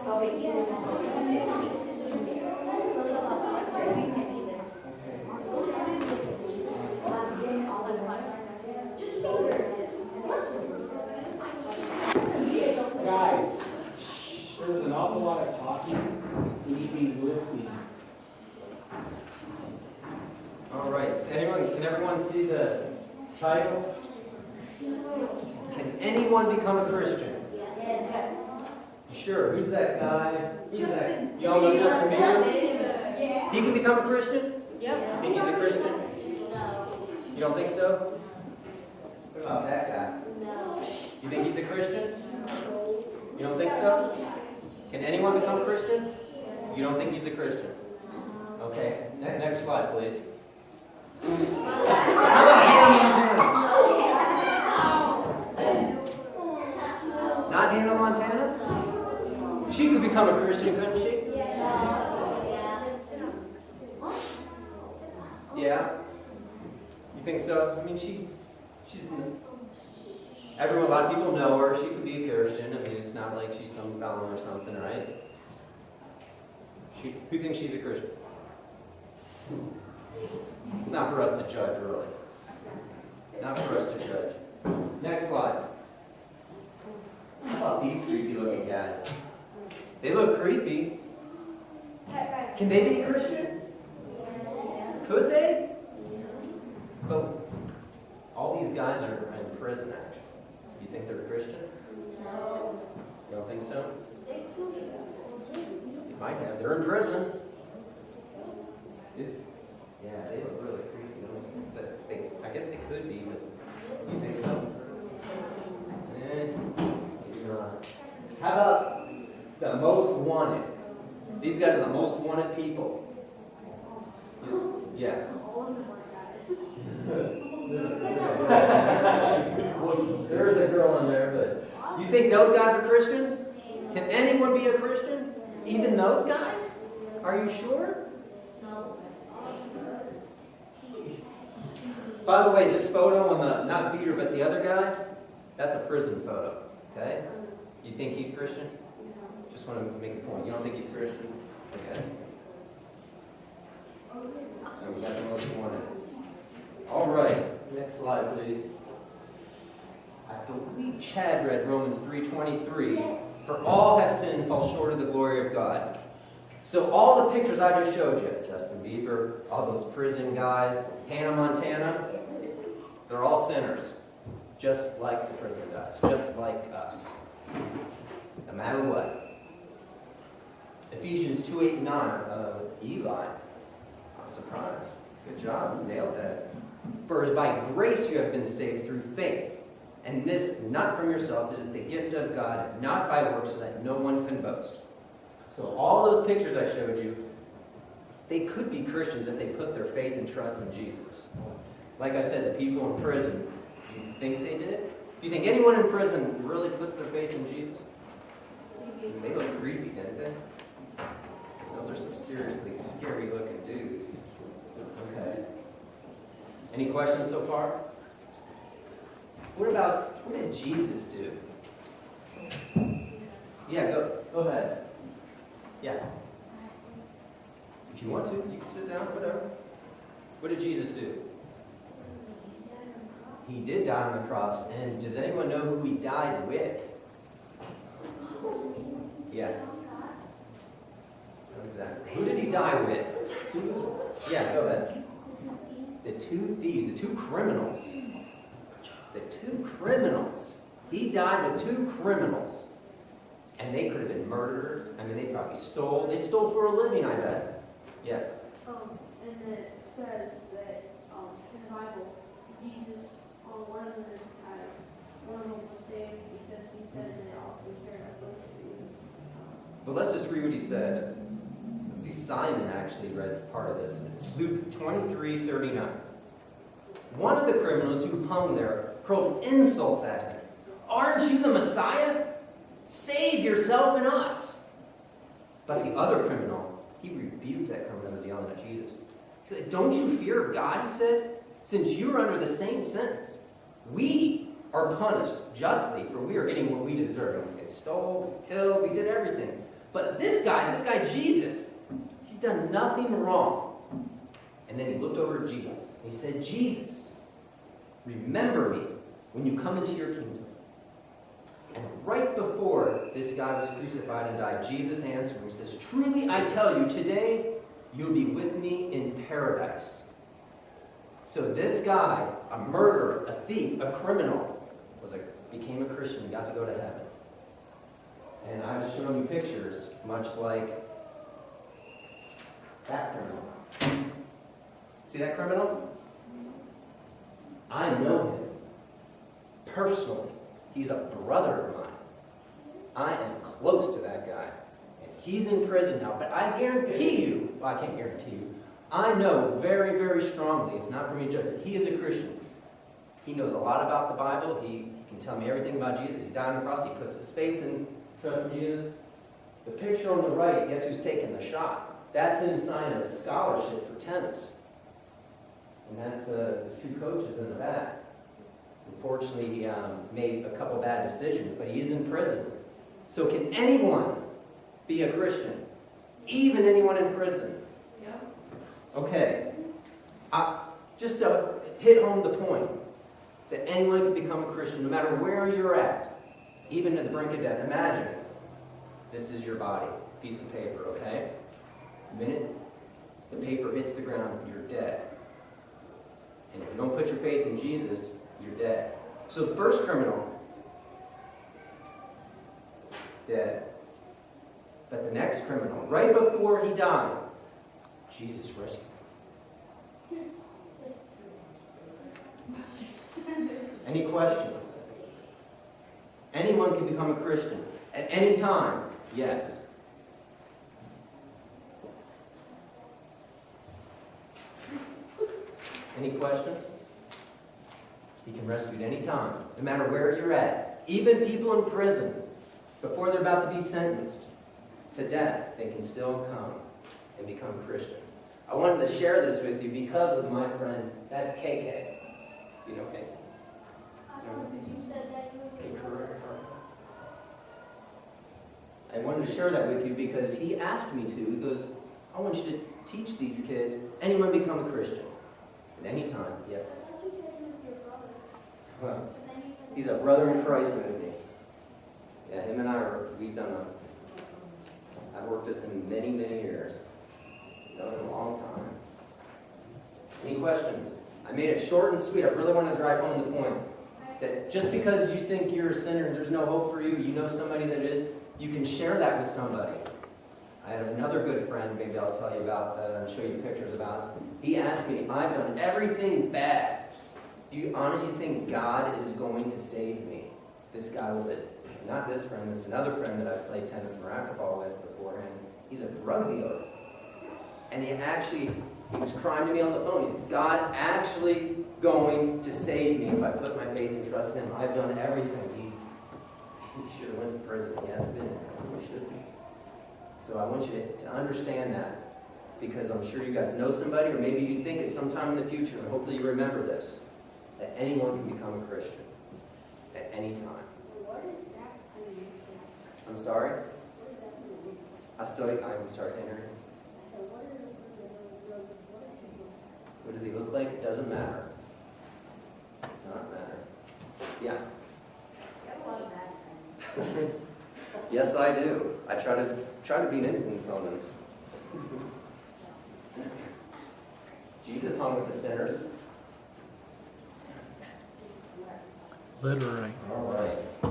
Guys, there's an awful lot of talking. We need to be listening. All right. Can everyone see the title? Can anyone become a Christian? Yes. Sure. Who's that guy? Who's Justin. that? Y'all know Justin Bieber? Yeah. He can become a Christian? Yep. You think he's a Christian? You don't think so? What about that guy? No. You think he's a Christian? You don't think so? Can anyone become a Christian? You don't think he's a Christian? Okay. Next slide, please. How about Hannah Montana? Not Hannah Montana? She could become a Christian, couldn't she? Yeah? You think so? I mean, she's a lot of people know her. She could be a Christian. I mean, it's not like she's some felon or something, right? Who thinks she's a Christian? It's not for us to judge, really. Not for us to judge. Next slide. How about these creepy looking guys? They look creepy. Can they be a Christian? Could they? But all these guys are in prison, actually. You think they're a Christian? No. You don't think so? They might have. They're in prison. Yeah, they look really creepy, don't you? But I guess they could be, but you think so? Maybe not. How about the most wanted? These guys are the most wanted people. Yeah. There is a girl in there, but you think those guys are Christians? Can anyone be a Christian? Even those guys? Are you sure? By the way, this photo on the, not Peter, but the other guy, that's a prison photo, okay? You think he's Christian? Just want to make a point. You don't think he's Christian? Okay. And we got the most wanted. All right, next slide, please. I believe Chad read Romans 3:23. Yes. For all have sinned and fall short of the glory of God. So all the pictures I just showed you, Justin Bieber, all those prison guys, Hannah Montana, they're all sinners. Just like the prison guys, just like us. No matter what. Ephesians 2:8-9, Eli. I'm surprised. Good job, you nailed that. For as by grace you have been saved through faith. And this not from yourselves, it is the gift of God, not by works, so that no one can boast. So all those pictures I showed you, they could be Christians if they put their faith and trust in Jesus. Like I said, the people in prison, do you think they did? Do you think anyone in prison really puts their faith in Jesus? They look creepy, didn't they? Those are some seriously scary looking dudes. Okay. Any questions so far? What did Jesus do? Yeah, go ahead. Yeah. If you want to, you can sit down, whatever. What did Jesus do? He did die on the cross. And does anyone know who he died with? Yeah. Not exactly. Who did he die with? Yeah, go ahead. The two thieves, the two criminals. The two criminals. He died with two criminals. And they could have been murderers. I mean, they probably stole. They stole for a living, I bet. Yeah. And it says that in the Bible, Jesus, one of them was saved because he said that all was very close to you. But let's just read what he said. Let's see, Simon actually read part of this. It's Luke 23:39. One of the criminals who hung there hurled insults at him. Aren't you the Messiah? Save yourself and us. But the other criminal, he rebuked that criminal that was yelling at Jesus. He said, don't you fear God, he said, since you are under the same sentence. We are punished justly, for we are getting what we deserve. We stole, we killed, we did everything. But this guy Jesus, he's done nothing wrong. And then he looked over at Jesus. And he said, Jesus, remember me when you come into your kingdom. And right before this guy was crucified and died, Jesus answered him. He says, truly I tell you, today you'll be with me in paradise. So this guy, a murderer, a thief, a criminal, became a Christian and got to go to heaven. And I was showing you pictures, much like that criminal. See that criminal? I know him personally. He's a brother of mine. I am close to that guy. And he's in prison now, but I guarantee you, well, I can't guarantee you, I know very, very strongly, it's not for me to judge, that he is a Christian. He knows a lot about the Bible. He can tell me everything about Jesus. He died on the cross. He puts his faith and trust in Jesus. The picture on the right, guess who's taking the shot? That's him signing a scholarship for tennis. And that's the two coaches in the back. Unfortunately, he made a couple bad decisions, but he's in prison. So can anyone be a Christian? Even anyone in prison? Yeah. Okay. Just to hit home the point, that anyone can become a Christian, no matter where you're at, even at the brink of death. Imagine, this is your body, piece of paper, okay? The minute the paper hits the ground, you're dead. And if you don't put your faith in Jesus, you're dead. So the first criminal, dead. But the next criminal, right before he died, Jesus rescued him. Any questions? Anyone can become a Christian at any time. Yes. Any questions? He can rescue at any time, no matter where you're at. Even people in prison, before they're about to be sentenced to death, they can still come and become Christian. I wanted to share this with you because of my friend, that's KK. You know KK? You said that you were I wanted to share that with you because he asked me to. He goes, I want you to teach these kids, anyone become a Christian. At any time, yeah. Well, he's a brother in Christ with me. Yeah, him and I've worked with him many, many years. Known him a long time. Any questions? I made it short and sweet. I really want to drive home the point. That just because you think you're a sinner and there's no hope for you, you know somebody that is, you can share that with somebody. I had another good friend, maybe I'll tell you about and show you pictures about. He asked me, I've done everything bad. Do you honestly think God is going to save me? This guy was not this friend, it's another friend that I played tennis and racquetball with beforehand. He's a drug dealer. And he was crying to me on the phone. He's, God actually going to save me if I put my faith and trust in him. I've done everything. He should have went to prison. He hasn't been in prison. He should be. So I want you to understand that, because I'm sure you guys know somebody, or maybe you think it's sometime in the future, and hopefully you remember this, that anyone can become a Christian at any time. What is that? I'm sorry? I'm sorry, Henry. What does he look like? It doesn't matter. It's not matter. Yeah. Yes, I do. I try to be an influence on them. Jesus hung with the sinners. Literally. All right.